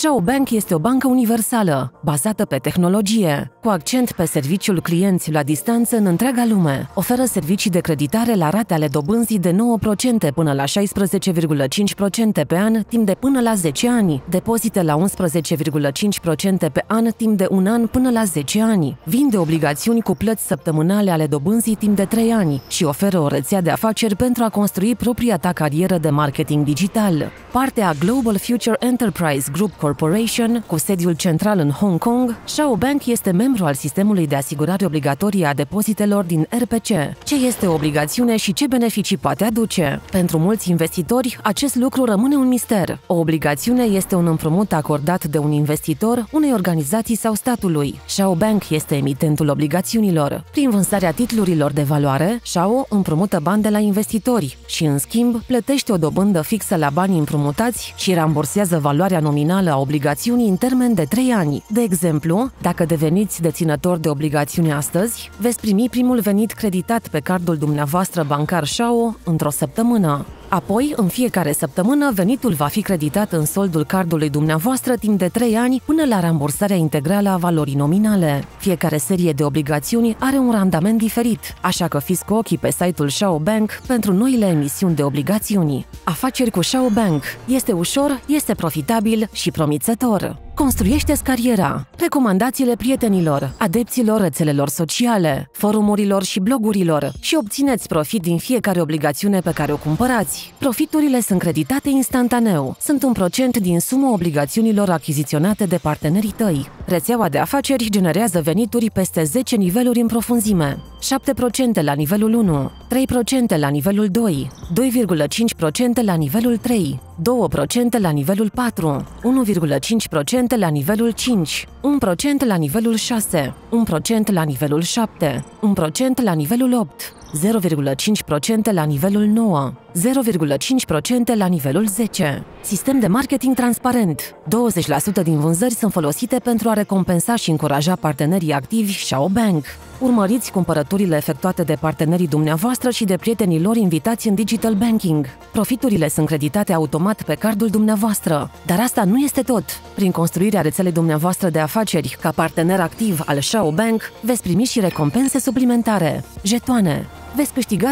Shao Bank este o bancă universală, bazată pe tehnologie, cu accent pe serviciul clienți la distanță în întreaga lume. Oferă servicii de creditare la rate ale dobânzii de 9% până la 16,5% pe an, timp de până la 10 ani, depozite la 11,5% pe an, timp de un an până la 10 ani. Vinde obligațiuni cu plăți săptămânale ale dobânzii timp de 3 ani și oferă o rețea de afaceri pentru a construi propria ta carieră de marketing digital. Parte a Global Future Enterprise Group Corporation, cu sediul central în Hong Kong, Shao Bank este membru al sistemului de asigurare obligatorie a depozitelor din RPC. Ce este o obligațiune și ce beneficii poate aduce? Pentru mulți investitori, acest lucru rămâne un mister. O obligațiune este un împrumut acordat de un investitor, unei organizații sau statului. Shao Bank este emitentul obligațiunilor. Prin vânzarea titlurilor de valoare, Shao împrumută bani de la investitori și, în schimb, plătește o dobândă fixă la banii împrumutați și rambursează valoarea nominală a obligațiunii în termen de 3 ani. De exemplu, dacă deveniți deținător de obligațiune astăzi, veți primi primul venit creditat pe cardul dumneavoastră bancar Shao într-o săptămână. Apoi, în fiecare săptămână, venitul va fi creditat în soldul cardului dumneavoastră timp de 3 ani până la rambursarea integrală a valorii nominale. Fiecare serie de obligațiuni are un randament diferit, așa că fiți cu ochii pe site-ul Shao Bank pentru noile emisiuni de obligațiuni. Afaceri cu Shao Bank. Este ușor, este profitabil și promițător. Construiește-ți cariera, recomandațiile prietenilor, adepților rețelelor sociale, forumurilor și blogurilor și obțineți profit din fiecare obligațiune pe care o cumpărați. Profiturile sunt creditate instantaneu. Sunt 1% din suma obligațiunilor achiziționate de partenerii tăi. Rețeaua de afaceri generează venituri peste 10 niveluri în profunzime. 7% la nivelul 1, 3% la nivelul 2, 2,5% la nivelul 3, 2% la nivelul 4, 1,5% la nivelul 5, 1% la nivelul 6, 1% la nivelul 7, 1% la nivelul 8, 0,5% la nivelul 9, 0,5% la nivelul 10. Sistem de marketing transparent. 20% din vânzări sunt folosite pentru a recompensa și încuraja partenerii activi Shao Bank. Urmăriți cumpărăturile efectuate de partenerii dumneavoastră și de prietenii lor invitați în digital banking. Profiturile sunt creditate automat pe cardul dumneavoastră. Dar asta nu este tot. Prin construirea rețelei dumneavoastră de afaceri ca partener activ al Shao Bank, veți primi și recompense suplimentare. Jetoane. Veți câștiga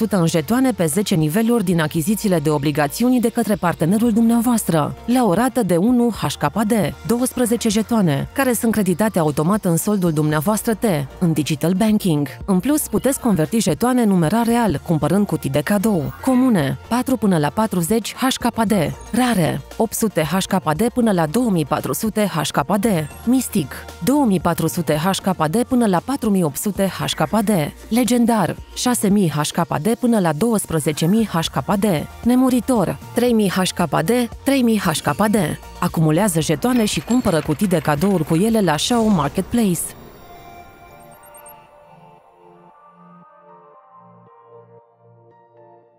20% în jetoane pe 10 niveluri din achizițiile de obligațiuni de către partenerul dumneavoastră, la o rată de 1 HKD, 12 jetoane, care sunt creditate automat în soldul dumneavoastră T, în digital banking. În plus, puteți converti jetoane în numerar real, cumpărând cutii de cadou. Comune, 4 până la 40 HKD. Rare, 800 HKD până la 2400 HKD. Mistic, 2400 HKD până la 4800 HKD. Legendar, 6000 HKD până la 12000 HKD. Nemuritor, 3000 HKD, 3000 HKD. Acumulează jetoane și cumpără cutii de cadouri cu ele la Shao Marketplace.